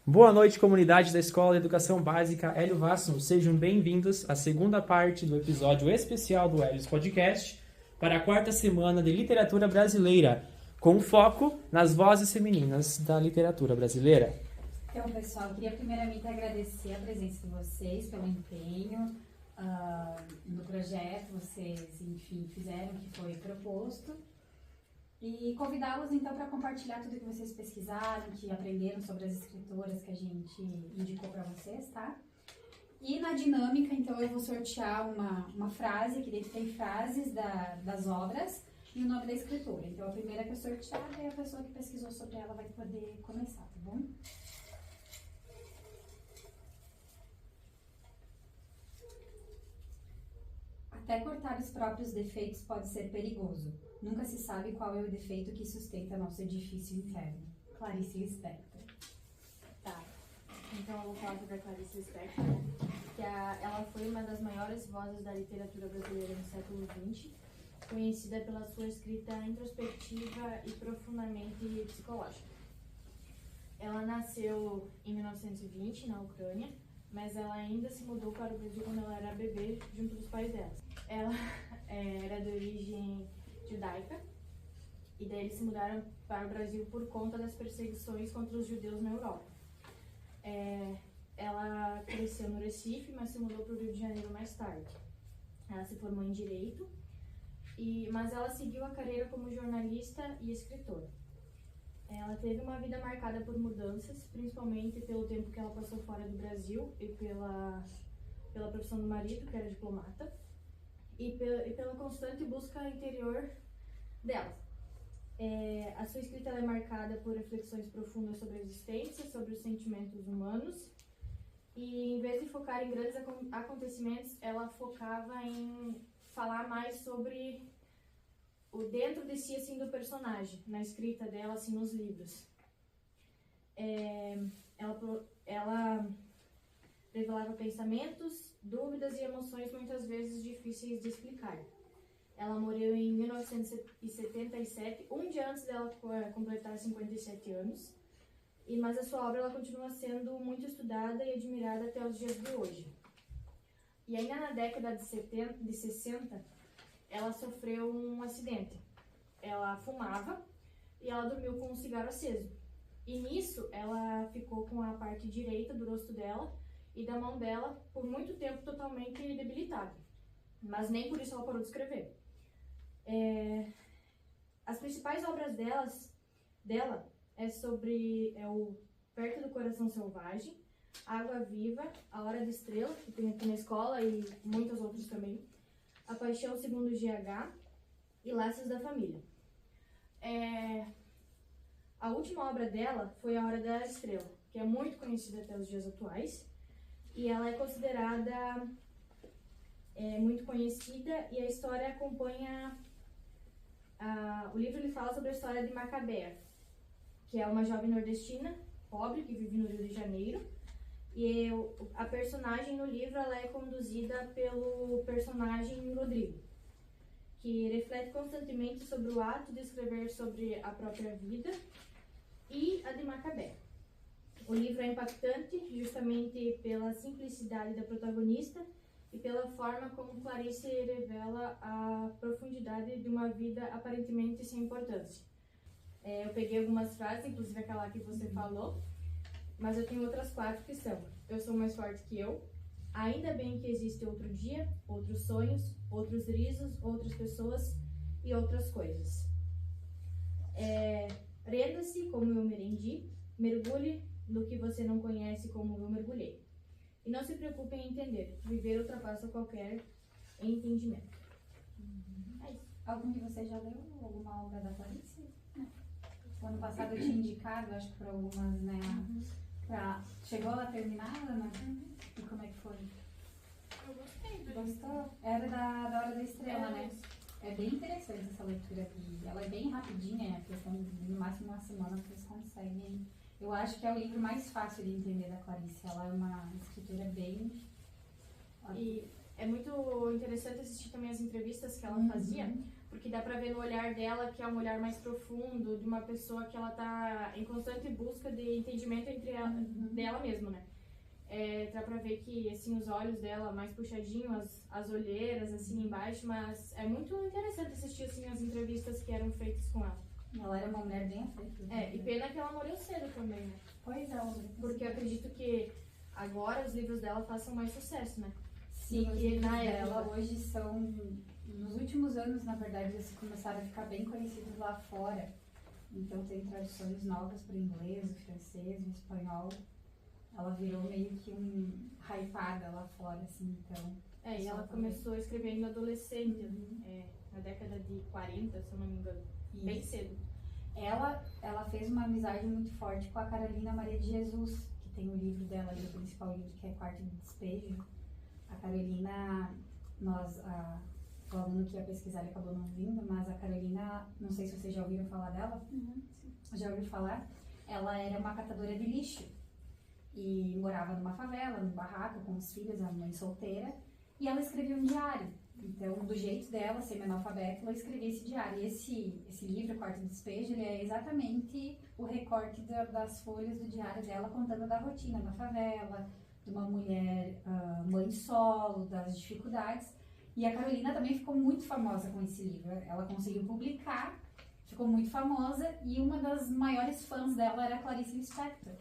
Boa noite, comunidade da Escola de Educação Básica Hélio Vassum. Sejam bem-vindos à segunda parte do episódio especial do Hélio's Podcast para a quarta semana de Literatura Brasileira, com foco nas vozes femininas da literatura brasileira. Então, pessoal, eu queria primeiramente agradecer a presença de vocês, pelo empenho no projeto, vocês, enfim, fizeram o que foi proposto. E convidá-los, então, para compartilhar tudo que vocês pesquisaram, que aprenderam sobre as escritoras que a gente indicou para vocês, tá? E na dinâmica, então, eu vou sortear uma frase, aqui dentro tem frases das obras e o nome da escritora. Então, a primeira que eu sortear é a pessoa que pesquisou sobre ela vai poder começar, tá bom? Até cortar os próprios defeitos pode ser perigoso. Nunca se sabe qual é o defeito que sustenta nosso edifício interno. Clarice Lispector. Tá, então eu vou falar sobre a Clarice Lispector, que ela foi uma das maiores vozes da literatura brasileira no século XX, conhecida pela sua escrita introspectiva e profundamente psicológica. Ela nasceu em 1920 na Ucrânia, mas ela ainda se mudou para o Brasil quando ela era bebê, junto dos pais dela. Ela era de origem judaica, e daí eles se mudaram para o Brasil por conta das perseguições contra os judeus na Europa. Ela cresceu no Recife, mas se mudou para o Rio de Janeiro mais tarde. Ela se formou em Direito, mas ela seguiu a carreira como jornalista e escritora. Ela teve uma vida marcada por mudanças, principalmente pelo tempo que ela passou fora do Brasil e pela profissão do marido, que era diplomata, e pela constante busca interior dela. A sua escrita é marcada por reflexões profundas sobre a existência, sobre os sentimentos humanos, e em vez de focar em grandes acontecimentos, ela focava em falar mais sobre o dentro de si, assim, do personagem, na escrita dela, assim, nos livros. Ela revelava pensamentos, dúvidas e emoções muitas vezes difíceis de explicar. Ela morreu em 1977, um dia antes dela completar 57 anos, mas a sua obra ela continua sendo muito estudada e admirada até os dias de hoje. E ainda na década de 60, ela sofreu um acidente. Ela fumava e ela dormiu com um cigarro aceso. E nisso, ela ficou com a parte direita do rosto dela e da mão dela por muito tempo totalmente debilitada. Mas nem por isso ela parou de escrever. As principais obras dela é o Perto do Coração Selvagem, Água Viva, A Hora da Estrela, que tem aqui na escola e muitas outras também, A Paixão Segundo GH e Laços da Família. A última obra dela foi A Hora da Estrela, que é muito conhecida até os dias atuais, e ela é considerada muito conhecida, e a história acompanha... o livro ele fala sobre a história de Macabea, que é uma jovem nordestina, pobre, que vive no Rio de Janeiro, e a personagem no livro ela é conduzida pelo personagem Rodrigo, que reflete constantemente sobre o ato de escrever sobre a própria vida e a de Macabea. O livro é impactante justamente pela simplicidade da protagonista e pela forma como Clarice revela a profundidade de uma vida aparentemente sem importância. Eu peguei algumas frases, inclusive aquela que você falou, mas eu tenho outras 4 que são: eu sou mais forte que eu, ainda bem que existe outro dia, outros sonhos, outros risos, outras pessoas e outras coisas. Renda-se como eu me rendi, mergulhe no que você não conhece como eu mergulhei. E não se preocupe em entender, viver ultrapassa qualquer entendimento. É isso. Algum de vocês já leu alguma obra da Clarice? Não. O ano passado eu tinha indicado, acho que para algumas, né? Chegou a terminar, Ana? E como é que foi? Eu gostei. Gostou? Era da Hora da Estrela, né? É bem interessante essa leitura aqui. Ela é bem rapidinha, é questão de no máximo uma semana vocês conseguem. Eu acho que é o livro mais fácil de entender da Clarice. Ela é uma escritora bem... E é muito interessante assistir também as entrevistas que ela fazia, porque dá pra ver no olhar dela que é um olhar mais profundo, de uma pessoa que ela tá em constante busca de entendimento entre ela, dela mesma, né? Dá pra ver que, assim, os olhos dela mais puxadinhos, as olheiras, assim, embaixo, mas é muito interessante assistir, assim, as entrevistas que eram feitas com ela. Ela era uma mulher bem à frente. E pena que ela morreu cedo também, né? Pois é, porque eu acredito que agora os livros dela façam mais sucesso, né? Sim, os que livros na dela época hoje são, nos últimos anos, na verdade, eles começaram a ficar bem conhecidos lá fora. Então tem traduções novas para o inglês, o francês, o espanhol. Ela virou meio que hypada lá fora, assim, então... e ela começou escrevendo adolescente, na década de 40, se eu não me engano, bem cedo. Ela fez uma amizade muito forte com a Carolina Maria de Jesus, que tem o livro dela, o principal livro, que é Quarto de Despejo. A Carolina, o aluno que ia pesquisar ele acabou não vindo, mas a Carolina, não sei se vocês já ouviram falar dela. Já ouviram falar? Ela era uma catadora de lixo e morava numa favela, num barraco com os filhos, a mãe solteira, e ela escrevia um diário. Então, do jeito dela, semi-analfabeta, ela escrevia esse diário. E esse livro, Quarto de Despejo, ele é exatamente o recorte das folhas do diário dela, contando da rotina na favela, de uma mulher mãe solo, das dificuldades. E a Carolina também ficou muito famosa com esse livro. Ela conseguiu publicar, ficou muito famosa, e uma das maiores fãs dela era a Clarice Lispector.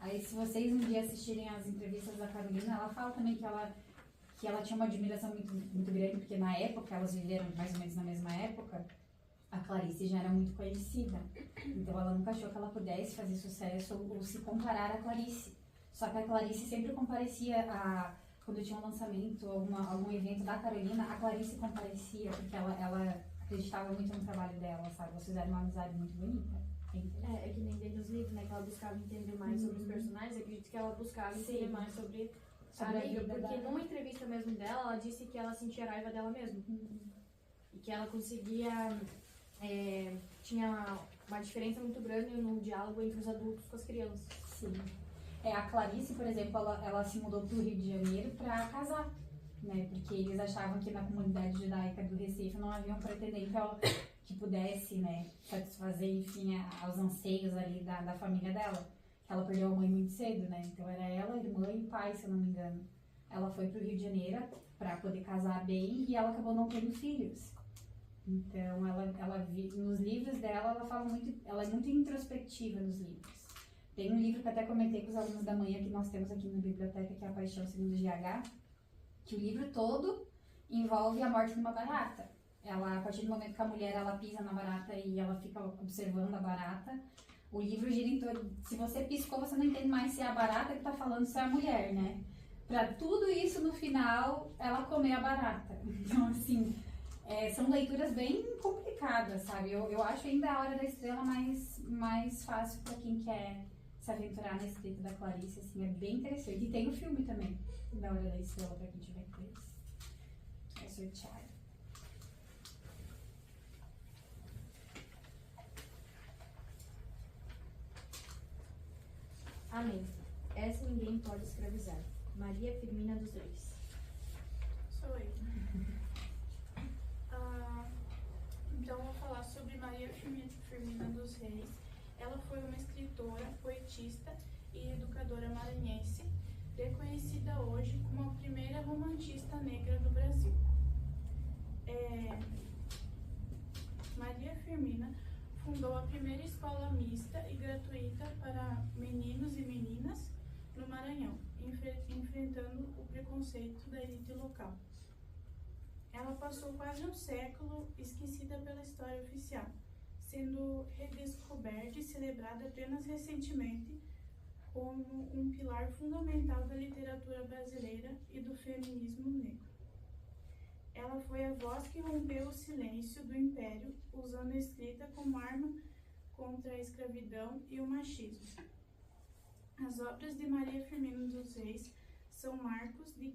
Aí, se vocês um dia assistirem as entrevistas da Carolina, ela fala também que ela tinha uma admiração muito, muito grande, porque na época, elas viveram mais ou menos na mesma época, a Clarice já era muito conhecida. Então ela nunca achou que ela pudesse fazer sucesso ou se comparar à Clarice. Só que a Clarice sempre comparecia quando tinha um lançamento, algum evento da Carolina, a Clarice comparecia, porque ela acreditava muito no trabalho dela, sabe? Elas fizeram uma amizade muito bonita. Que nem dentro dos livros, né? Que ela buscava entender mais sobre os personagens. Eu acredito que ela buscava entender mais sobre a vida, porque numa entrevista mesmo dela, ela disse que ela sentia raiva dela mesma. E que ela conseguia... tinha uma diferença muito grande no diálogo entre os adultos com as crianças. Sim. A Clarice, por exemplo, ela se mudou para o Rio de Janeiro para casar, né? Porque eles achavam que na comunidade judaica do Recife não havia um pretendente que pudesse, né, satisfazer, enfim, aos anseios ali da família dela. Ela perdeu a mãe muito cedo, né? Então era ela, a irmã e o pai, se eu não me engano. Ela foi para o Rio de Janeiro para poder casar bem e ela acabou não tendo filhos. Então, nos livros dela, ela é muito introspectiva nos livros. Tem um livro que eu até comentei com os alunos da manhã que nós temos aqui na biblioteca, que é A Paixão Segundo GH, que o livro todo envolve a morte de uma barata. A partir do momento que a mulher pisa na barata e ela fica observando a barata, o livro gira em torno... Se você piscou, você não entende mais se é a barata que está falando, se é a mulher, né? Pra tudo isso, no final, ela comer a barata. Então, assim... são leituras bem complicadas, sabe? Eu acho ainda A Hora da Estrela mais fácil para quem quer se aventurar na escrita da Clarice, assim, é bem interessante. E tem o filme também, da Hora da Estrela, para quem tiver interesse. É sorteado. Amém. Essa ninguém pode escravizar. Maria Firmina dos Reis. Sou eu. Então, eu vou falar sobre Maria Firmina dos Reis. Ela foi uma escritora, poetista e educadora maranhense, reconhecida hoje como a primeira romantista negra do Brasil. Maria Firmina fundou a primeira escola mista e gratuita para meninos e meninas no Maranhão, enfrentando o preconceito da elite local. Ela passou quase um século esquecida pela história oficial, sendo redescoberta e celebrada apenas recentemente como um pilar fundamental da literatura brasileira e do feminismo negro. Ela foi a voz que rompeu o silêncio do Império, usando a escrita como arma contra a escravidão e o machismo. As obras de Maria Firmina dos Reis são marcos de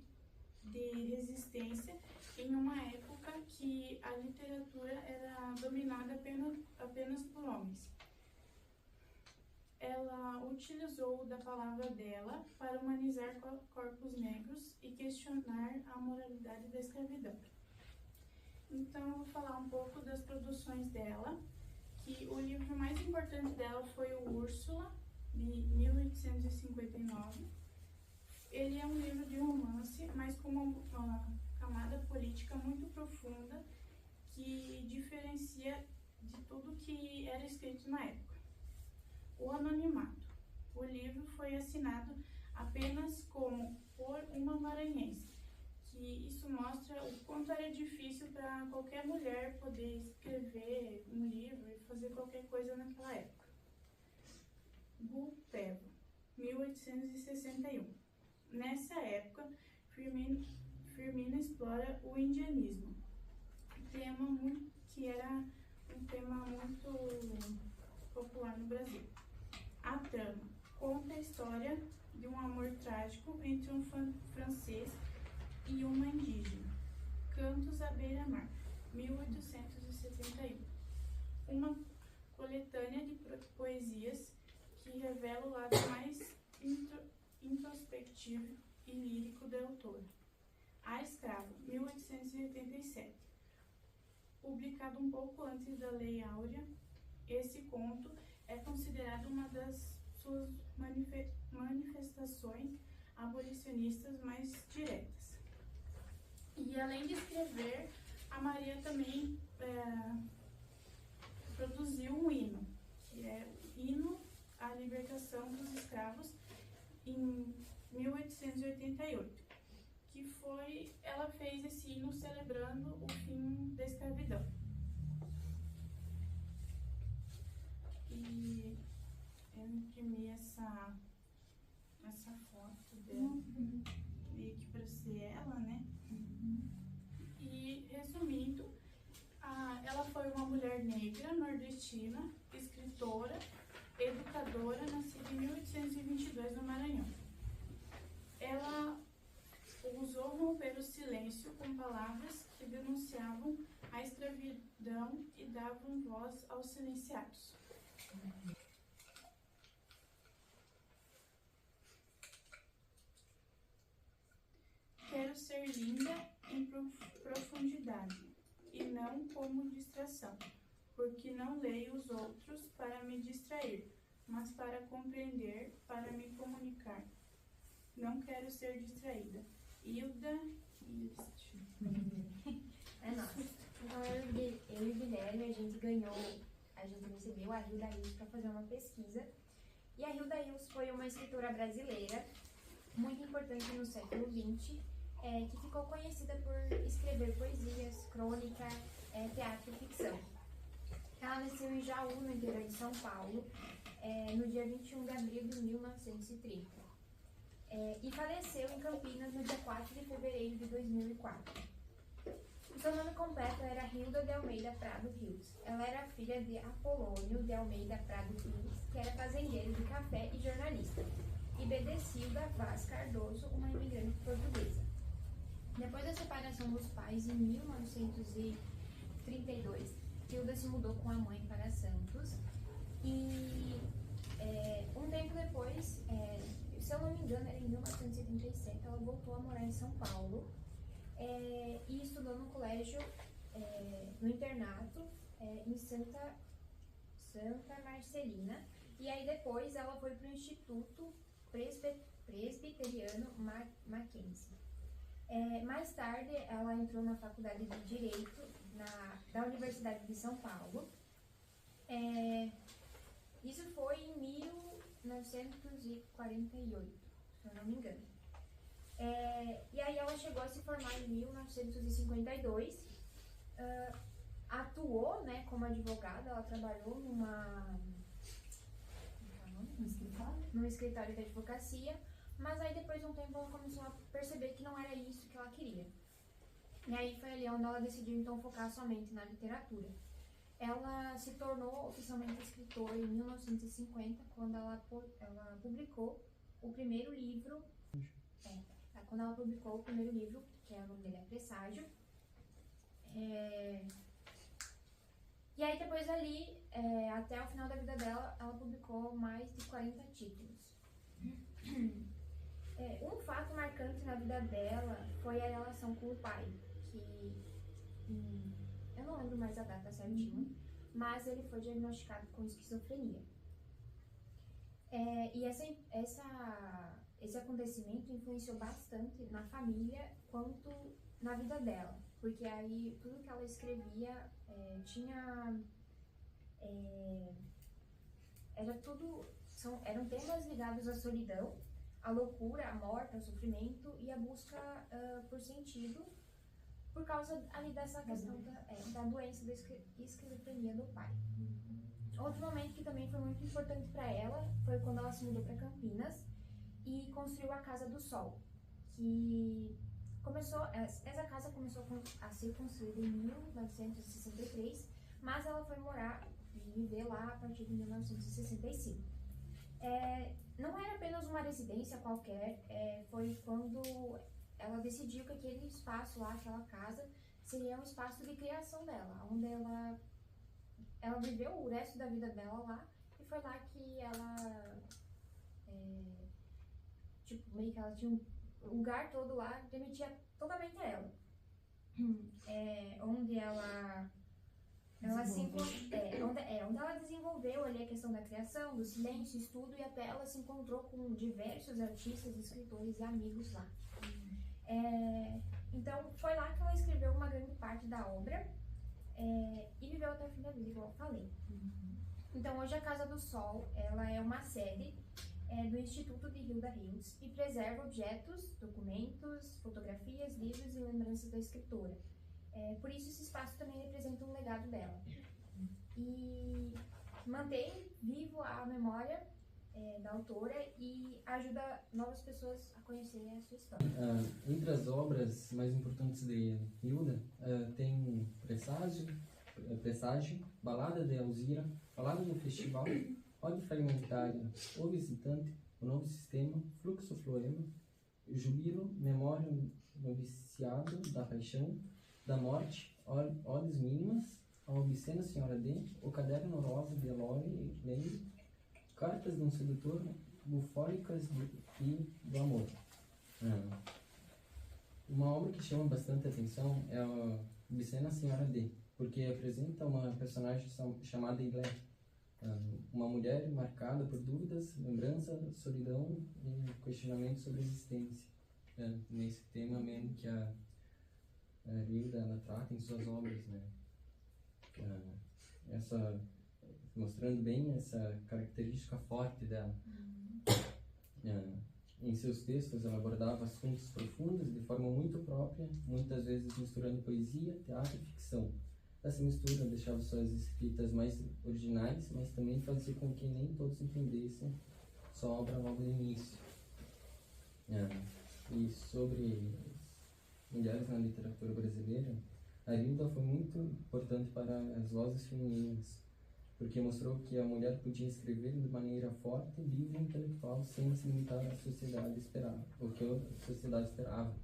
resistência em uma época que a literatura era dominada apenas por homens. Ela utilizou da palavra dela para humanizar corpos negros e questionar a moralidade da escravidão. Então, eu vou falar um pouco das produções dela, que o livro mais importante dela foi o Úrsula, de 1859. Ele é um livro de romance, mas com uma camada política muito profunda que diferencia de tudo que era escrito na época. O anonimato. O livro foi assinado apenas como por uma maranhense, que isso mostra o quanto era difícil para qualquer mulher poder escrever um livro e fazer qualquer coisa naquela época. Bulpevo, 1861. Nessa época, Firmina explora o indianismo, que era um tema muito popular no Brasil. A trama conta a história de um amor trágico entre um francês e uma indígena. Cantos à beira-mar, 1871. Uma coletânea de poesias que revela o lado mais introspectivo e lírico da autora. A Escrava, 1887. Publicado um pouco antes da Lei Áurea, esse conto é considerado uma das suas manifestações abolicionistas mais diretas. E além de escrever, a Maria também produziu um hino, que é o Hino à Libertação dos Escravos, em 1888, ela fez esse hino celebrando o fim da escravidão. E eu imprimi essa foto dela, meio que para ser ela, né? E, resumindo, ela foi uma mulher negra, nordestina, escritora, educadora, nascida em 1822 no Maranhão. Ela ousou romper o silêncio com palavras que denunciavam a escravidão e davam voz aos silenciados. Quero ser linda em profundidade e não como distração, porque não leio os outros para me distrair, mas para compreender, para me comunicar. Não quero ser distraída. Hilda Ilst. É nossa. Então eu e o Guilherme, a gente recebeu a Hilda Ilst para fazer uma pesquisa. E a Hilda Ilst foi uma escritora brasileira muito importante no século XX, que ficou conhecida por escrever poesias, crônica, teatro e ficção. Ela nasceu em Jaú, no interior de São Paulo, no dia 21 de abril de 1930. E faleceu em Campinas no dia 4 de fevereiro de 2004. O seu nome completo era Hilda de Almeida Prado Rios. Ela era filha de Apolônio de Almeida Prado Rios, que era fazendeiro de café e jornalista, e Bedecilda Vaz Cardoso, uma imigrante portuguesa. Depois da separação dos pais, em 1932, Hilda se mudou com a mãe para Santos e um tempo depois, se eu não me engano, era em 1937, ela voltou a morar em São Paulo e estudou no colégio, no internato, em Santa Marcelina. E aí depois ela foi para o Instituto Presbiteriano Mackenzie. Mais tarde, ela entrou na Faculdade de Direito da Universidade de São Paulo. Isso foi em 1948, se eu não me engano. E aí ela chegou a se formar em 1952. Atuou, né, como advogada, ela trabalhou num escritório de advocacia. Mas aí depois de um tempo ela começou a perceber que não era isso que ela queria. E aí foi ali onde ela decidiu então focar somente na literatura. Ela se tornou oficialmente escritora em 1950, quando ela publicou o primeiro livro. Quando ela publicou o primeiro livro, que o nome dele é Presságio. E aí depois dali, até o final da vida dela, ela publicou mais de 40 títulos. Um fato marcante na vida dela foi a relação com o pai, que eu não lembro mais a data certinho, mas ele foi diagnosticado com esquizofrenia. E esse acontecimento influenciou bastante na família quanto na vida dela, porque aí tudo que ela escrevia eram temas ligados à solidão, à loucura, à morte, ao sofrimento e à busca por sentido, por causa ali dessa questão da doença da esquizofrenia do pai. Outro momento que também foi muito importante para ela foi quando ela se mudou para Campinas e construiu a Casa do Sol, que essa casa começou a ser construída em 1963, mas ela foi morar e viver lá a partir de 1965. Não era apenas uma residência qualquer, foi quando ela decidiu que aquele espaço lá, aquela casa, seria um espaço de criação dela, onde ela viveu o resto da vida dela lá, e foi lá que ela, meio que ela tinha um lugar todo lá, permitia totalmente a ela. Onde ela onde ela desenvolveu ali a questão da criação, do silêncio, estudo, e até ela se encontrou com diversos artistas, escritores e amigos lá. Então, foi lá que ela escreveu uma grande parte da obra e viveu até o fim da vida, igual eu falei. Então, hoje a Casa do Sol, ela é uma sede do Instituto de Hilda Hiltz e preserva objetos, documentos, fotografias, livros e lembranças da escritora. Por isso, esse espaço também representa um legado dela. E mantém vivo a memória da autora e ajuda novas pessoas a conhecerem a sua história. Entre as obras mais importantes de Hilda, tem Presságio, Balada de Alzira, Balada do Festival, Ode Fragmentária, O Visitante, O Novo Sistema, Fluxo Floema, Jubilo, Memória Noviciado da Paixão, da Morte, Odes Mínimas, A Obscena Senhora D, O Caderno Rosa de Eloy Lane, Cartas de um Sedutor, Bufônicas e do Amor. Uma obra que chama bastante atenção é a Obscena Senhora D, porque apresenta uma personagem chamada Ilé, uma mulher marcada por dúvidas, lembrança, solidão e questionamento sobre a existência. Nesse tema mesmo que a Hilda ela trata em suas obras, né? Mostrando bem essa característica forte dela. Em seus textos ela abordava assuntos profundos de forma muito própria, muitas vezes misturando poesia, teatro e ficção. Essa mistura deixava suas escritas mais originais, mas também fazia com que nem todos entendessem sua obra logo no início. E sobre mulheres na literatura brasileira, a Hilda foi muito importante para as vozes femininas, porque mostrou que a mulher podia escrever de maneira forte, livre e intelectual, sem se limitar à sociedade esperava, o que a sociedade esperava.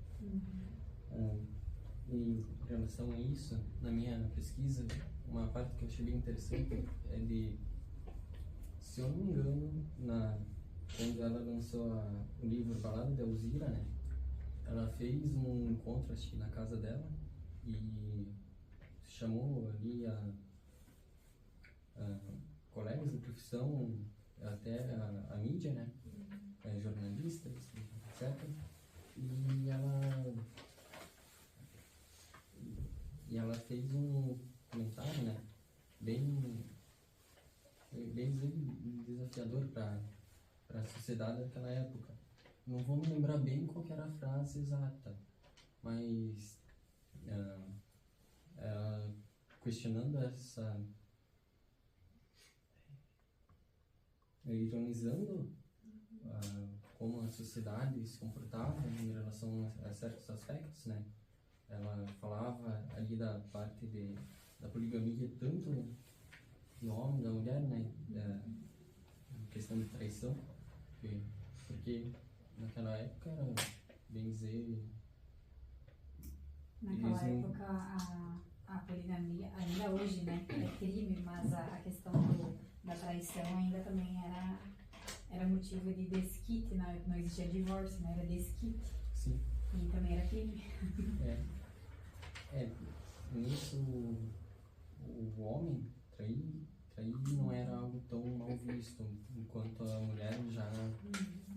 E em relação a isso, na minha pesquisa, uma parte que eu achei bem interessante é de, se eu não me engano, quando ela lançou o livro Balada de Alzira, né, ela fez um encontro, acho que na casa dela, e chamou ali colegas de profissão, até a mídia, né, jornalistas, etc. E ela fez um comentário, né, bem desafiador para a sociedade daquela época. Não vou me lembrar bem qual que era a frase exata, mas questionando ironizando como a sociedade se comportava em relação a certos aspectos, né? Ela falava ali da parte da poligamia, tanto do homem, da mulher, né? Da questão de traição, porque naquela época era, bem dizer... Naquela época a poligamia, ainda hoje, né, é crime, mas a questão da traição ainda também era motivo de desquite, não existia divórcio, né, era desquite. Sim. E também era crime. nisso o homem trair não era algo tão mal visto, enquanto a mulher já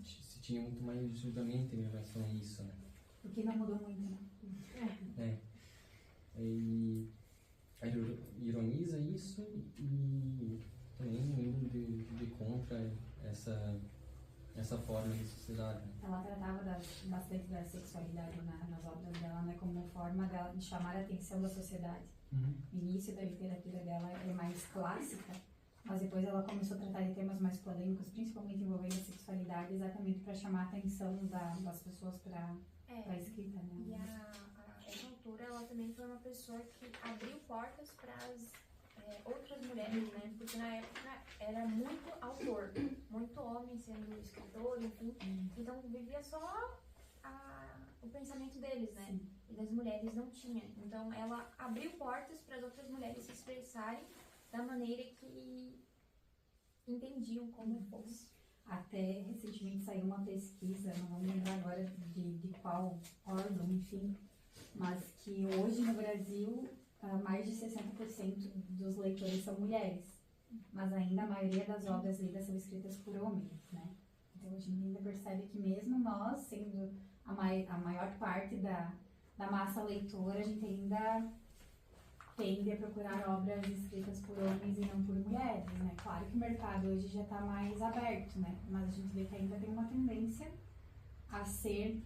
se tinha muito mais julgamento em relação a isso, né? O que não mudou muito, né? E ele ironiza isso e também indo de contra essa forma de sociedade. Né? Ela tratava bastante da sexualidade nas obras dela, né, como forma de chamar a atenção da sociedade. O início da literatura dela é mais clássica, mas depois ela começou a tratar de temas mais polêmicos, principalmente envolvendo a sexualidade, exatamente para chamar a atenção das pessoas para a escrita. Né? E essa autora, ela também foi uma pessoa que abriu portas para as outras mulheres, né? Porque na época era muito autor, muito homem sendo escritor, enfim. Então vivia só o pensamento deles, né? Sim. E das mulheres não tinha. Então ela abriu portas para as outras mulheres se expressarem da maneira que entendiam como fosse. Até recentemente saiu uma pesquisa, não vou me lembrar agora de qual órgão, enfim, mas que hoje no Brasil mais de 60% dos leitores são mulheres, mas ainda a maioria das obras lidas são escritas por homens, né? Então a gente ainda percebe que mesmo nós, sendo a maior parte da massa leitora, a gente ainda tende a procurar obras escritas por homens e não por mulheres, né? Claro que o mercado hoje já está mais aberto, né? Mas a gente vê que ainda tem uma tendência a ser,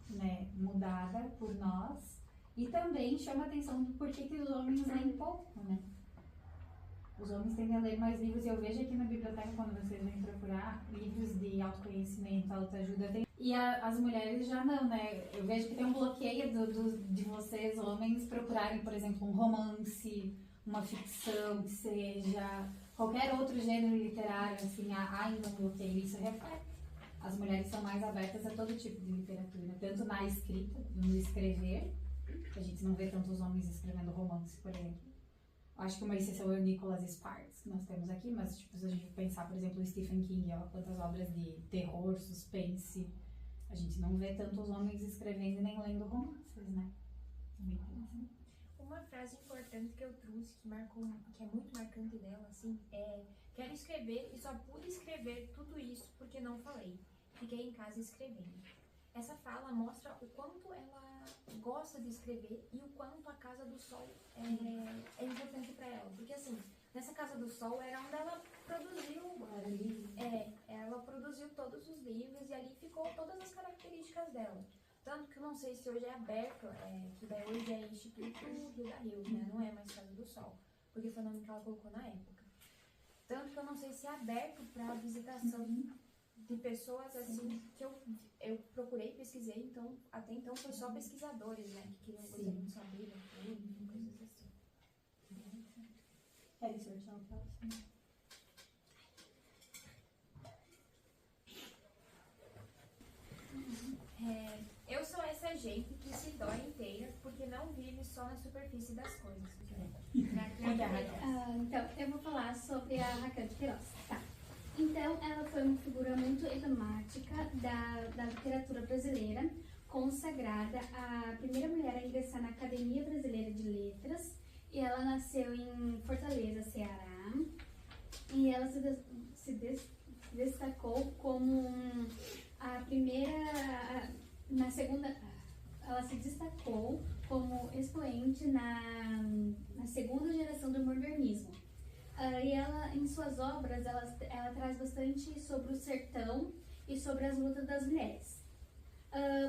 né, mudada por nós. E também chama a atenção do porquê que os homens leem pouco, né? Os homens tendem a ler mais livros, e eu vejo aqui na biblioteca, quando vocês vêm procurar, livros de autoconhecimento, autoajuda, e as mulheres já não, né? Eu vejo que tem um bloqueio de vocês, homens, procurarem, por exemplo, um romance, uma ficção, que seja qualquer outro gênero literário, assim, há ainda um bloqueio. Isso reflete. As mulheres são mais abertas a todo tipo de literatura, tanto na escrita, no escrever, a gente não vê tantos homens escrevendo romance, por exemplo. Acho que uma exceção é o Nicholas Sparks, que nós temos aqui, mas tipo, se a gente pensar, por exemplo, o Stephen King, ó, quantas obras de terror, suspense, a gente não vê tantos homens escrevendo e nem lendo romances, né? Também tem assim. Uma frase importante que eu trouxe, que é muito marcante dela, assim, é: quero escrever e só pude escrever tudo isso porque não falei. Fiquei em casa escrevendo. Essa fala mostra o quanto ela gosta de escrever e o quanto a Casa do Sol é importante para ela. Porque assim, nessa Casa do Sol era onde ela produziu, ela produziu todos os livros e ali ficou todas as características dela. Tanto que eu não sei se hoje é aberto, que daí hoje é Instituto Rio da Rio, né? Não é mais Casa do Sol, porque foi o nome que ela colocou na época. Tanto que eu não sei se é aberto para visitação de pessoas assim, que eu procurei, pesquisei, então até então foi só pesquisadores, né, que queriam gostaria de saber, coisas assim. Quer sortear o próximo? Eu sou essa gente que se dói inteira porque não vive só na superfície das coisas. Então, eu vou falar sobre a Raquel de Queiroz, tá? Então, ela foi uma figura muito emblemática da literatura brasileira, consagrada a primeira mulher a ingressar na Academia Brasileira de Letras, e ela nasceu em Fortaleza, Ceará, e ela se destacou como a primeira, na segunda, ela se destacou como expoente na segunda geração do modernismo. E ela, em suas obras, ela traz bastante sobre o sertão e sobre as lutas das mulheres.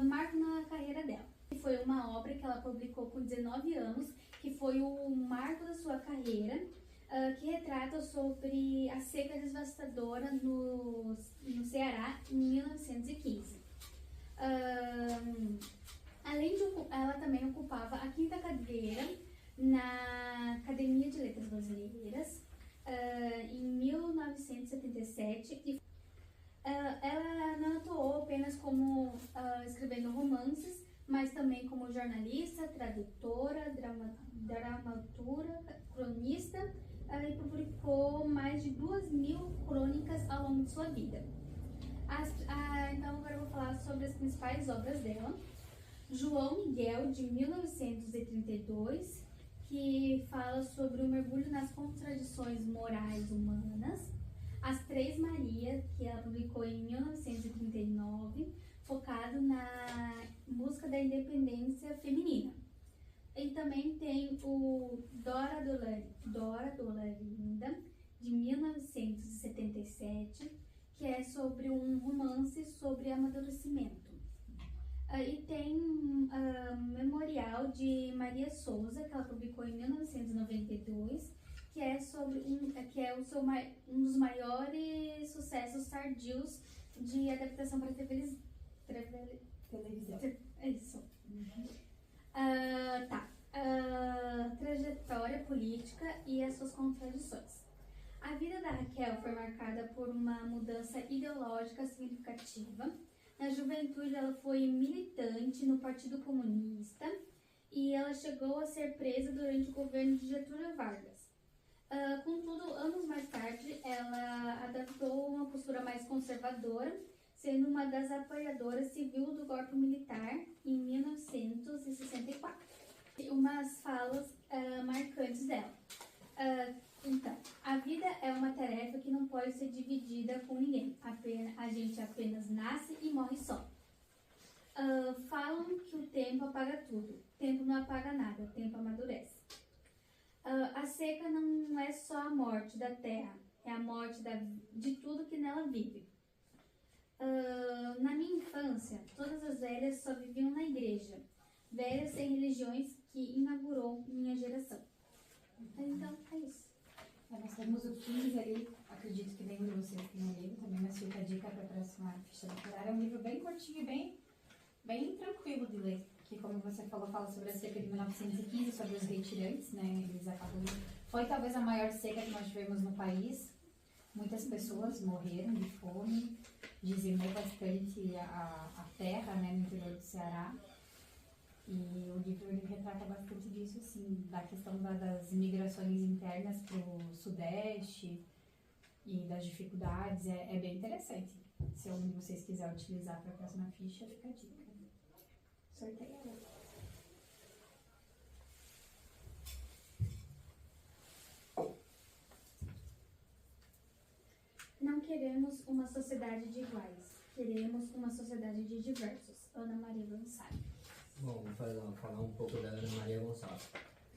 Marco na carreira dela. Foi uma obra que ela publicou com 19 anos, que foi o marco da sua carreira, que retrata sobre a seca devastadora no Ceará em 1915. Além de, ela também ocupava a quinta cadeira na Academia de Letras Brasileiras, em 1977, e ela não atuou apenas como escrevendo romances, mas também como jornalista, tradutora, dramaturga, cronista, e publicou mais de 2.000 crônicas ao longo de sua vida. Então agora eu vou falar sobre as principais obras dela. João Miguel, de 1932, que fala sobre o mergulho nas contradições morais humanas. As Três Marias, que ela publicou em 1939, focado na busca da independência feminina. E também tem o Dora Dolarinda, de 1977, que é sobre um romance sobre amadurecimento. E tem Memorial de Maria Souza, que ela publicou em 1992, que é sobre um dos maiores sucessos tardios de adaptação para televisão. É isso. Trajetória política e as suas contradições. A vida da Raquel foi marcada por uma mudança ideológica significativa. Na juventude, ela foi militante no Partido Comunista e ela chegou a ser presa durante o governo de Getúlio Vargas. Contudo, anos mais tarde, ela adotou uma postura mais conservadora, sendo uma das apoiadoras civil do golpe militar em 1964. Umas falas marcantes dela. Então, a vida é uma tarefa que não pode ser dividida com ninguém. A gente apenas nasce e morre só. Falam que o tempo apaga tudo. O tempo não apaga nada, o tempo amadurece. A seca não é só a morte da terra, é a morte de tudo que nela vive. Na minha infância, todas as velhas só viviam na igreja. Velhas sem religiões que inaugurou minha geração. Então, é isso. Nós temos o 15 ali, acredito que nenhum de vocês tem um livro também, mas fica a dica para a próxima ficha literária. É um livro bem curtinho e bem tranquilo de ler, que, como você falou, fala sobre a seca de 1915, sobre os retirantes, né? Eles acabam... Foi talvez a maior seca que nós tivemos no país. Muitas pessoas morreram de fome, dizimou bastante a terra, né, no interior do Ceará. E o livro ele retrata bastante disso, assim, da questão das imigrações internas para o Sudeste e das dificuldades. É bem interessante. Se algum de vocês quiser utilizar para a próxima ficha, fica a dica. Sorteia ela. Não queremos uma sociedade de iguais, queremos uma sociedade de diversos. Ana Maria Gonçalves. Bom, vou falar um pouco da Ana Maria Gonçalves.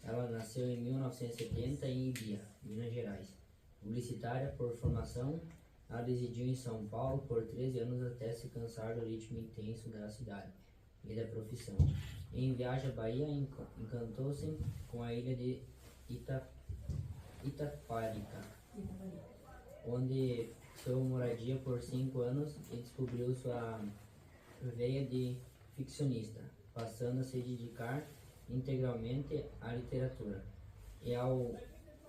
Ela nasceu em 1970 em Ibia, Minas Gerais. Publicitária por formação, ela residiu em São Paulo por 13 anos até se cansar do ritmo intenso da cidade e da profissão. Em viagem à Bahia, encantou-se com a ilha de Itaparica, onde sua moradia por 5 anos e descobriu sua veia de ficcionista, passando a se dedicar integralmente à literatura e ao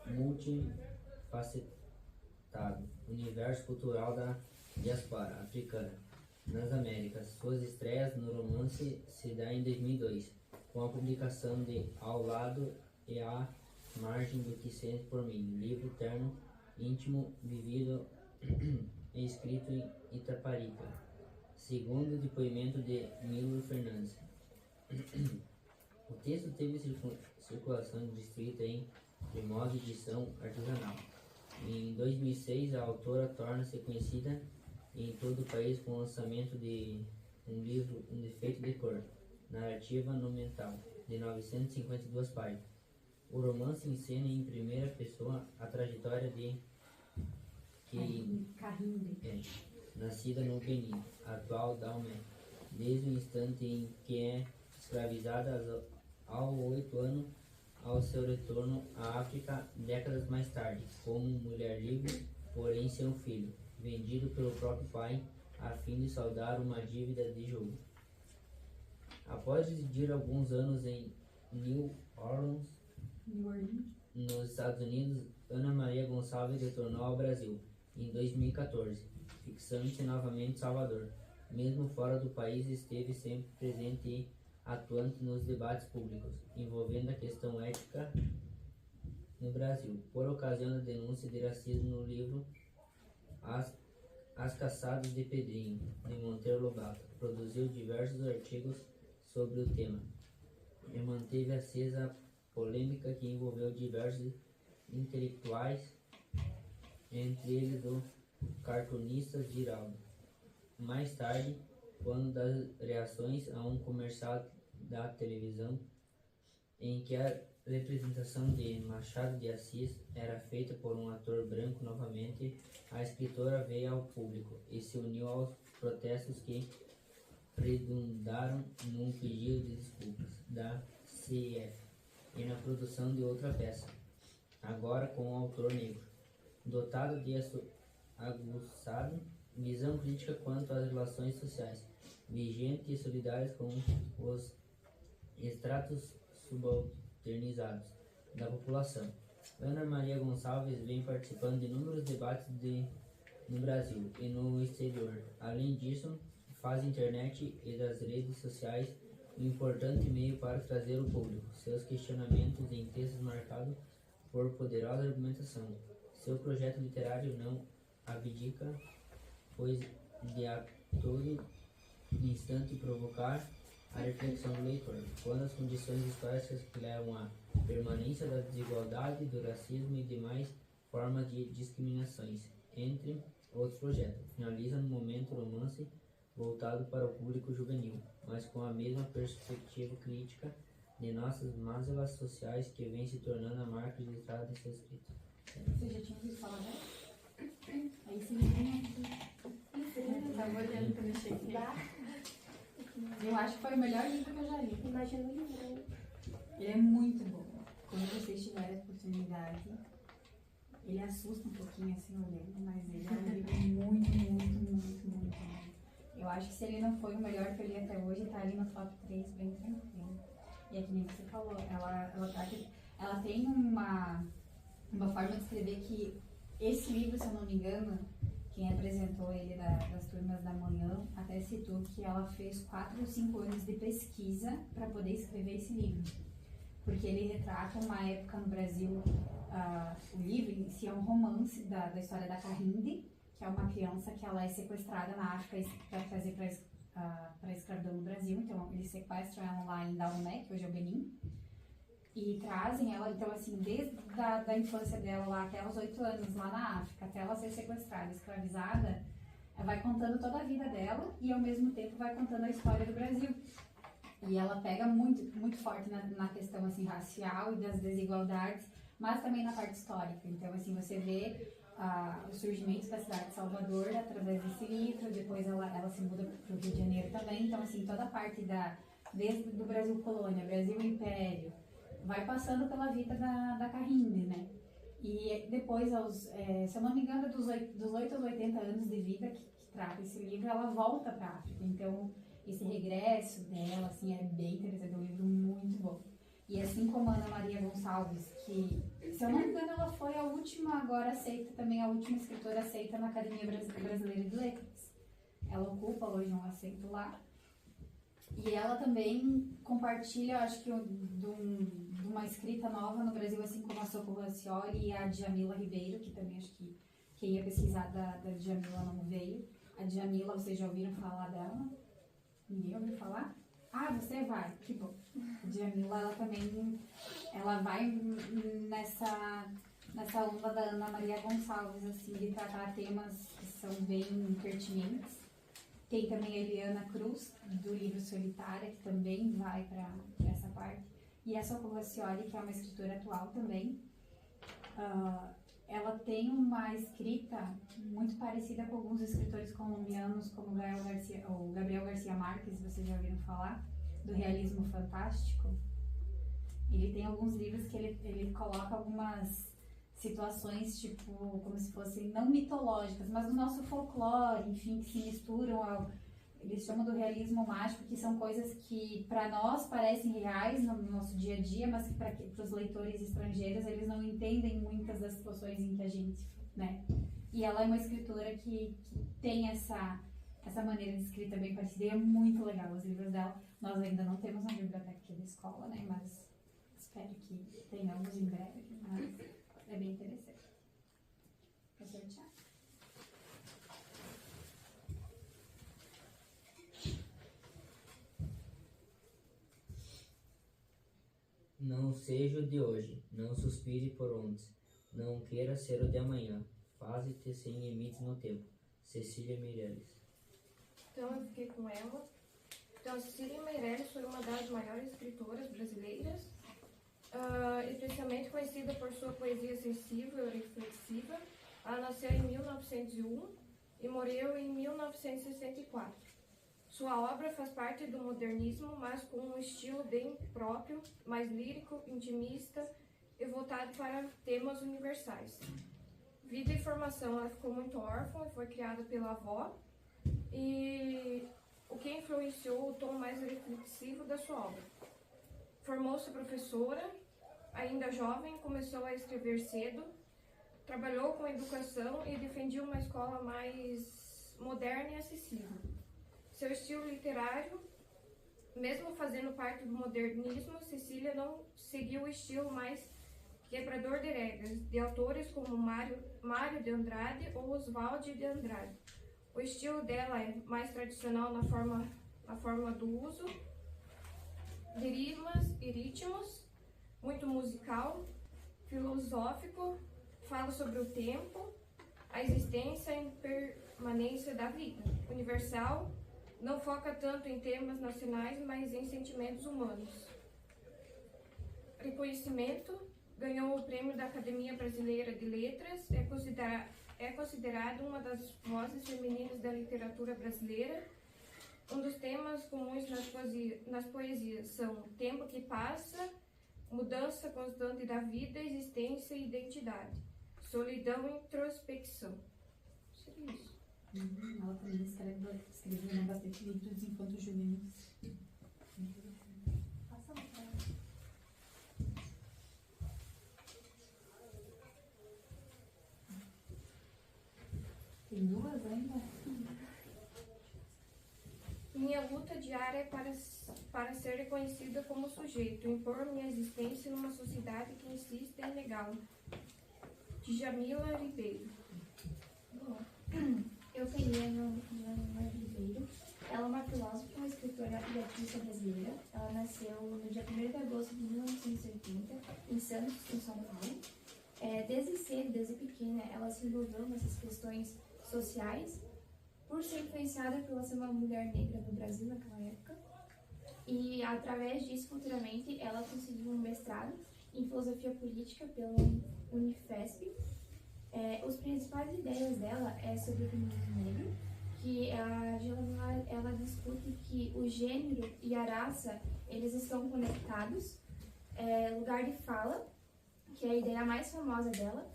multifacetado universo cultural da diáspora africana nas Américas. Suas estreias no romance se dão em 2002, com a publicação de Ao Lado e à Margem do que Sente por Mim, livro terno íntimo vivido e escrito em Itaparica, segundo o depoimento de Milo Fernandes. O texto teve circulação distrita em modo de edição artesanal. Em 2006, a autora torna-se conhecida em todo o país com o lançamento de um livro Um Defeito de Cor, narrativa monumental, de 952 páginas. O romance encena em primeira pessoa a trajetória de nascida no Benin, atual Dahomey, desde o instante em que é escravizada aos 8 anos, ao seu retorno à África décadas mais tarde, como mulher livre, porém sem um filho, vendido pelo próprio pai a fim de saldar uma dívida de jogo. Após residir alguns anos em New Orleans, nos Estados Unidos, Ana Maria Gonçalves retornou ao Brasil em 2014, fixando-se novamente em Salvador. Mesmo fora do país, esteve sempre presente e atuante nos debates públicos envolvendo a questão ética no Brasil. Por ocasião da denúncia de racismo no livro As Caçadas de Pedrinho, de Monteiro Lobato, produziu diversos artigos sobre o tema e manteve acesa polêmica que envolveu diversos intelectuais, entre eles o cartunista Giraldo. Mais tarde, quando das reações a um comercial da televisão em que a representação de Machado de Assis era feita por um ator branco novamente, a escritora veio ao público e se uniu aos protestos que redundaram num pedido de desculpas da CIF e na produção de outra peça, agora com um autor negro, dotado de aguçada visão crítica quanto às relações sociais, vigentes e solidárias com os estratos subalternizados da população. Ana Maria Gonçalves vem participando de inúmeros debates no Brasil e no exterior. Além disso, faz internet e das redes sociais um importante meio para trazer ao público seus questionamentos em textos marcados por poderosa argumentação. Seu projeto literário não abdica, pois de a todo instante provocar a reflexão do leitor, quando as condições históricas que levam à permanência da desigualdade, do racismo e demais formas de discriminações, entre outros projetos. Finaliza no momento romance voltado para o público juvenil, mas com a mesma perspectiva crítica de nossas mázelas sociais que vem se tornando a marca registrada de seu escrito. Você já tinha ouvido falar dela? Aí esse livrinho aqui. Eu tava olhando quando eu cheguei. Eu acho que foi o melhor livro que eu já li. Imagina o livro. Ele é muito bom. Quando vocês tiverem a oportunidade, ele assusta um pouquinho assim olhando, mas ele é um livro muito bom. Eu acho que se ele não foi o melhor que eu li até hoje, tá ali no top 3 bem tranquilo. E é que nem você falou, ela tem uma forma de escrever que esse livro, se eu não me engano, quem apresentou ele das turmas da manhã até citou que ela fez 4 ou 5 anos de pesquisa para poder escrever esse livro. Porque ele retrata uma época no Brasil, o livro em si é um romance da história da Carrinde, que é uma criança que ela é sequestrada na África para trazer para escravidão no Brasil. Então eles sequestram ela lá em Dahomey, que hoje é o Benin, e trazem ela, então assim, desde da infância dela lá até os 8 anos lá na África, até ela ser sequestrada, escravizada, vai contando toda a vida dela e ao mesmo tempo vai contando a história do Brasil. E ela pega muito forte na questão assim, racial e das desigualdades, mas também na parte histórica. Então assim, você vê o surgimento da cidade de Salvador através desse livro, depois ela se muda para o Rio de Janeiro também. Então assim, toda a parte desde do Brasil colônia, Brasil império, vai passando pela vida da Carrinde, né? E depois, se eu não me engano, dos 8 aos 80 anos de vida que trata esse livro, ela volta para a África. Então, esse regresso dela, assim, é bem interessante, é um livro muito bom. E assim como a Ana Maria Gonçalves, que, se eu não me engano, ela foi a última, agora aceita, também a última escritora aceita na Academia Brasileira de Letras. Ela ocupa hoje um assento lá. E ela também compartilha, acho que, de uma escrita nova no Brasil, assim como a Socorro Racioli e a Djamila Ribeiro, que também acho que quem ia pesquisar da Djamila não veio. A Djamila, vocês já ouviram falar dela? Ninguém ouviu falar? Ah, você vai, que bom. A Djamila, ela também, ela vai nessa onda da Ana Maria Gonçalves, assim, de tratar temas que são bem pertinentes. Tem também a Eliana Cruz, do livro Solitária, que também vai para essa parte. E a Socorro Racioli, que é uma escritora atual também. Ela tem uma escrita muito parecida com alguns escritores colombianos, como o Gabriel Garcia Marques, vocês já ouviram falar, do realismo fantástico. Ele tem alguns livros que ele coloca algumas situações, tipo, como se fossem não mitológicas, mas do nosso folclore, enfim, que se misturam eles chamam do realismo mágico, que são coisas que para nós parecem reais no nosso dia a dia, mas que para os leitores estrangeiros eles não entendem muitas das situações em que a gente, né? E ela é uma escritora que tem essa maneira de escrita bem parecida e é muito legal os livros dela. Nós ainda não temos na biblioteca aqui da escola, né? Mas espero que tenhamos em breve, mas é bem interessante. Professor Thiago. Não seja o de hoje, não suspire por ontem, não queira ser o de amanhã. Faze-te sem limites no tempo. Cecília Meirelles. Então eu fiquei com ela. Então a Cecília Meirelles foi uma das maiores escritoras brasileiras, especialmente conhecida por sua poesia sensível e reflexiva. Ela nasceu em 1901 e morreu em 1964. Sua obra faz parte do modernismo, mas com um estilo bem próprio, mais lírico, intimista e voltado para temas universais. Vida e formação, ela ficou muito órfã e foi criada pela avó, e o que influenciou o tom mais reflexivo da sua obra. Formou-se professora, ainda jovem, começou a escrever cedo, trabalhou com educação e defendia uma escola mais moderna e acessível. Seu estilo literário, mesmo fazendo parte do modernismo, Cecília não seguiu o estilo mais quebrador de regras, de autores como Mário de Andrade ou Oswald de Andrade. O estilo dela é mais tradicional na forma do uso de rimas e ritmos, muito musical, filosófico, fala sobre o tempo, a existência e impermanência da vida. Universal, não foca tanto em temas nacionais, mas em sentimentos humanos. Reconhecimento, ganhou o prêmio da Academia Brasileira de Letras, é considerado uma das vozes femininas da literatura brasileira. Um dos temas comuns nas poesias são tempo que passa, mudança constante da vida, existência e identidade, solidão e introspecção. Seria isso. Ela também escreveu bastante livros enquanto juvenis. Passa lá. Tem duas ainda? Minha luta diária é para ser reconhecida como sujeito, impor minha existência numa sociedade que insiste em negá-la. Djamila Ribeiro. Eu sou Djamila Ribeiro. Ela é uma filósofa, uma escritora e artista brasileira. Ela nasceu no dia 1º de agosto de 1980, em Santos, em São Paulo. Desde cedo, desde pequena, ela se envolveu nessas questões sociais, por ser influenciada pela ser uma mulher negra no Brasil naquela época. E através disso, futuramente, ela conseguiu um mestrado em filosofia política pela Unifesp. Os principais ideias dela é sobre o feminismo negro, que ela discute que o gênero e a raça, eles estão conectados. Lugar de fala, que é a ideia mais famosa dela,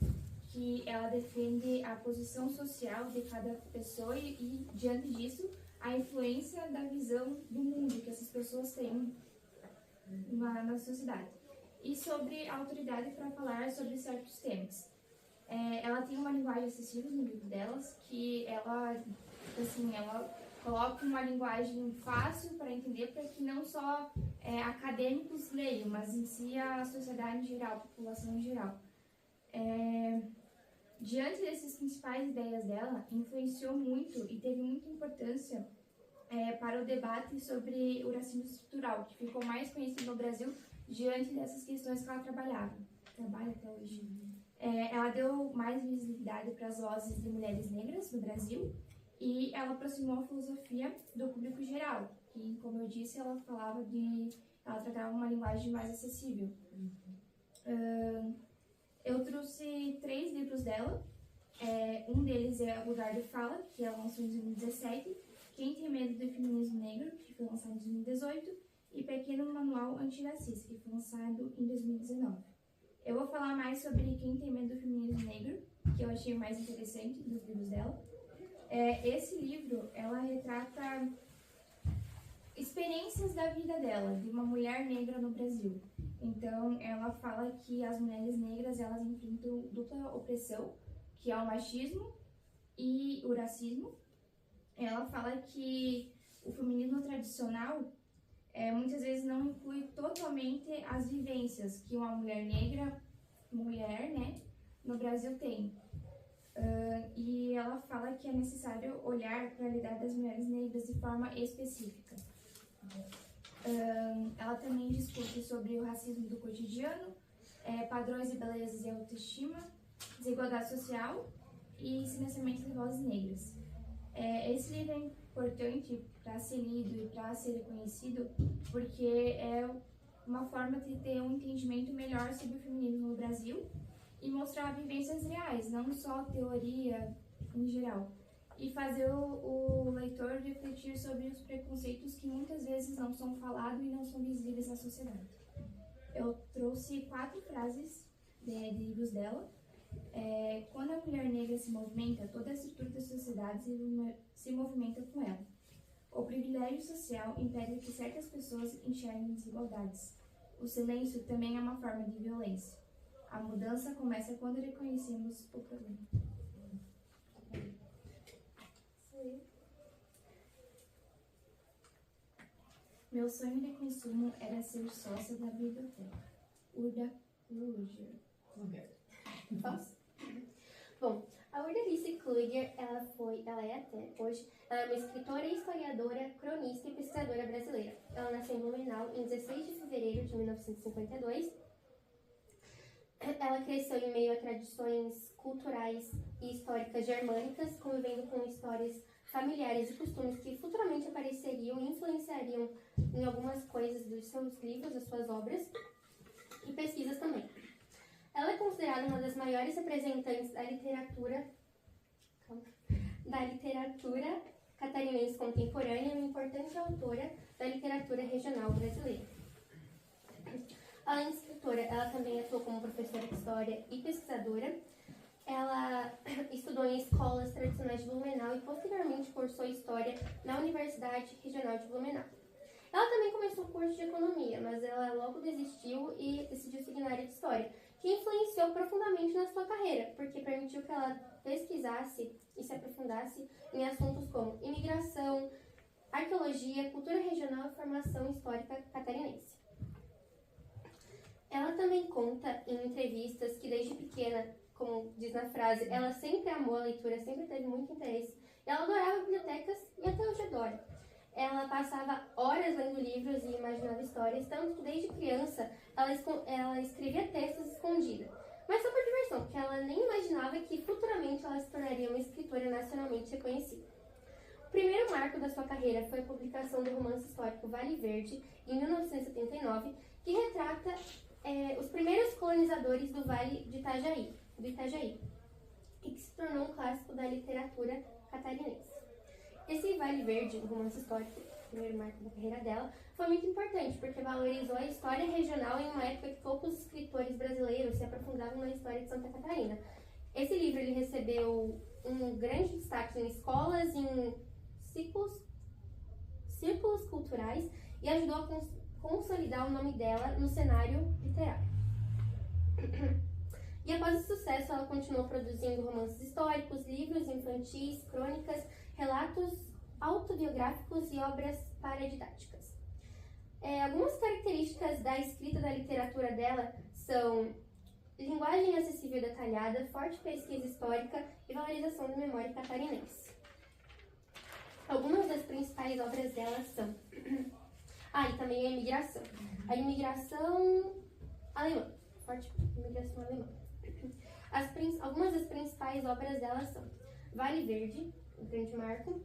que ela defende a posição social de cada pessoa e diante disso, a influência da visão do mundo que essas pessoas têm na sociedade. E sobre a autoridade para falar sobre certos temas. Ela tem uma linguagem acessível no livro delas, que ela coloca uma linguagem fácil para entender, para que não só acadêmicos leiam, mas em si a sociedade em geral, a população em geral. Diante dessas principais ideias dela, influenciou muito e teve muita importância para o debate sobre o racismo estrutural, que ficou mais conhecido no Brasil diante dessas questões que ela trabalha até hoje. Ela deu mais visibilidade para as vozes de mulheres negras no Brasil e ela aproximou a filosofia do público geral, que, como eu disse, ela tratava uma linguagem mais acessível. Eu trouxe 3 livros dela. Um deles é Lugar de Fala, que ela lançou em 2017, Quem Tem Medo do Feminismo Negro, que foi lançado em 2018, e Pequeno Manual Antirracista, que foi lançado em 2019. Eu vou falar mais sobre Quem Tem Medo do Feminismo Negro, que eu achei mais interessante dos livros dela. Esse livro, ela retrata experiências da vida dela, de uma mulher negra no Brasil. Então, ela fala que as mulheres negras, elas enfrentam dupla opressão, que é o machismo e o racismo. Ela fala que o feminismo tradicional muitas vezes não inclui totalmente as vivências que uma mulher negra, no Brasil tem. E ela fala que é necessário olhar para a realidade das mulheres negras de forma específica. Ela também discute sobre o racismo do cotidiano, padrões de beleza e autoestima, desigualdade social e silenciamento de vozes negras. Esse livro é importante para ser lido e para ser reconhecido porque é uma forma de ter um entendimento melhor sobre o feminismo no Brasil e mostrar vivências reais, não só teoria em geral. E fazer o leitor refletir sobre os preconceitos que muitas vezes não são falados e não são visíveis na sociedade. Eu trouxe 4 frases de livros dela. Quando a mulher negra se movimenta, toda a estrutura da sociedade se movimenta com ela. O privilégio social impede que certas pessoas enxerguem desigualdades. O silêncio também é uma forma de violência. A mudança começa quando reconhecemos o problema. Meu sonho de consumo era ser sócia da biblioteca. Urda Kluger. Posso? Bom, a Urda Alice Kluger, ela é até hoje, ela é uma escritora, historiadora, cronista e pesquisadora brasileira. Ela nasceu em Blumenau em 16 de fevereiro de 1952. Ela cresceu em meio a tradições culturais e históricas germânicas, convivendo com histórias familiares e costumes que futuramente apareceriam e influenciariam em algumas coisas dos seus livros, das suas obras e pesquisas também. Ela é considerada uma das maiores representantes da literatura catarinense contemporânea e uma importante autora da literatura regional brasileira. Além de escritora, ela também atuou como professora de história e pesquisadora. Ela estudou em escolas tradicionais de Blumenau e posteriormente cursou História na Universidade Regional de Blumenau. Ela também começou o curso de Economia, mas ela logo desistiu e decidiu seguir na área de História, que influenciou profundamente na sua carreira, porque permitiu que ela pesquisasse e se aprofundasse em assuntos como imigração, arqueologia, cultura regional e formação histórica catarinense. Ela também conta em entrevistas que desde pequena, como diz na frase, ela sempre amou a leitura, sempre teve muito interesse. Ela adorava bibliotecas e até hoje adora. Ela passava horas lendo livros e imaginava histórias, tanto que desde criança ela escrevia textos escondida. Mas só por diversão, porque ela nem imaginava que futuramente ela se tornaria uma escritora nacionalmente reconhecida. O primeiro marco da sua carreira foi a publicação do romance histórico Vale Verde, em 1979, que retrata os primeiros colonizadores do Vale do Itajaí, e que se tornou um clássico da literatura catarinense. Esse Vale Verde, o romance histórico, o primeiro marco da carreira dela, foi muito importante, porque valorizou a história regional em uma época que poucos escritores brasileiros se aprofundavam na história de Santa Catarina. Esse livro ele recebeu um grande destaque em escolas, em círculos culturais e ajudou a consolidar o nome dela no cenário literário. E após o sucesso, ela continuou produzindo romances históricos, livros infantis, crônicas, relatos autobiográficos e obras paradidáticas. Algumas características da escrita da literatura dela são linguagem acessível e detalhada, forte pesquisa histórica e valorização da memória catarinense. Algumas das principais obras dela são... e também a imigração. A imigração alemã. Forte imigração alemã. Algumas das principais obras dela são Vale Verde, o grande marco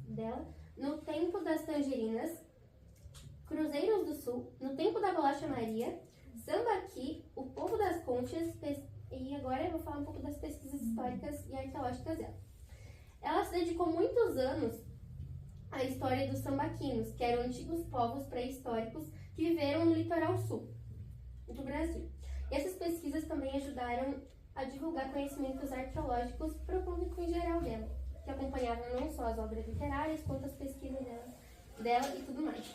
dela, No Tempo das Tangerinas, Cruzeiros do Sul, No Tempo da Bolacha Maria, Sambaqui, O Povo das Conchas, e agora eu vou falar um pouco das pesquisas históricas e arqueológicas dela. Ela se dedicou muitos anos à história dos sambaquinos, que eram antigos povos pré-históricos que viveram no litoral sul do Brasil. E essas pesquisas também ajudaram a divulgar conhecimentos arqueológicos para o público em geral dela, que acompanhavam não só as obras literárias, quanto as pesquisas dela e tudo mais.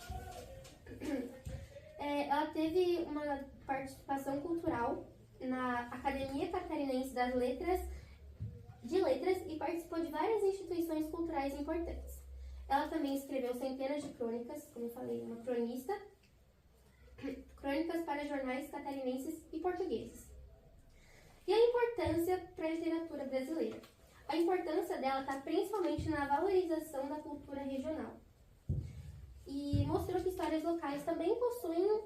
Ela teve uma participação cultural na Academia Catarinense das Letras e participou de várias instituições culturais importantes. Ela também escreveu centenas de crônicas, como eu falei, uma cronista, crônicas para jornais catarinenses e portugueses. E a importância para a literatura brasileira? A importância dela está principalmente na valorização da cultura regional. E mostrou que histórias locais também possuem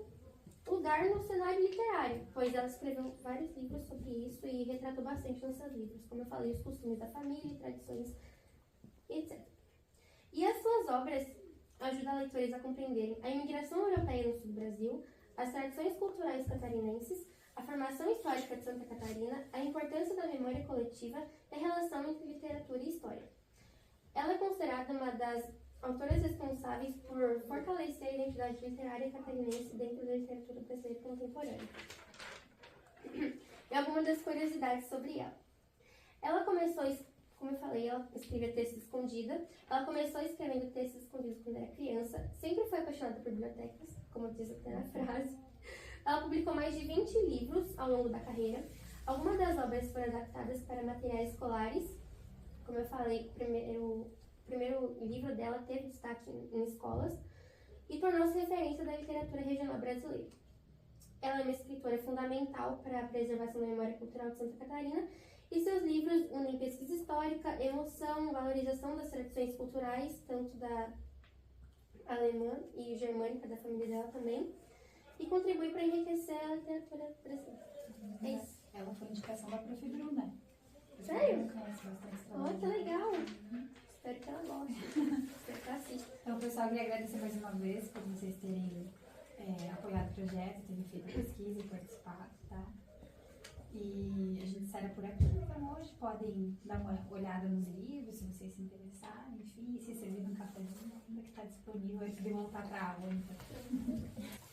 lugar no cenário literário, pois ela escreveu vários livros sobre isso e retratou bastante nos seus livros, como eu falei, os costumes da família, tradições, etc. E as suas obras ajudam leitores a compreenderem a imigração europeia no sul do Brasil, as tradições culturais catarinenses, a formação histórica de Santa Catarina, a importância da memória coletiva e a relação entre literatura e história. Ela é considerada uma das autoras responsáveis por fortalecer a identidade literária catarinense dentro da literatura brasileira contemporânea. E algumas das curiosidades sobre ela. Ela começou, como eu falei, ela escrevia textos escondidos. Ela começou escrevendo textos escondidos quando era criança. Sempre foi apaixonada por bibliotecas, como diz até na frase. Ela publicou mais de 20 livros ao longo da carreira. Algumas das obras foram adaptadas para materiais escolares. Como eu falei, o primeiro livro dela teve destaque em escolas e tornou-se referência da literatura regional brasileira. Ela é uma escritora fundamental para a preservação da memória cultural de Santa Catarina e seus livros unem pesquisa histórica, emoção, valorização das tradições culturais, tanto da alemã e germânica da família dela também, e contribui para enriquecer a literatura brasileira. É isso. Ela foi indicação da Prof. Bruna. Sério? Oh, que legal! Espero que ela goste. Espero que ela assista. Então, pessoal, eu queria agradecer mais uma vez por vocês terem apoiado o projeto, terem feito a pesquisa e participado, tá? E a gente encerra por aqui. Então, hoje podem dar uma olhada nos livros, se vocês se interessarem, enfim, e se servir de um cafezinho, ainda que está disponível antes de voltar para a aula. Então.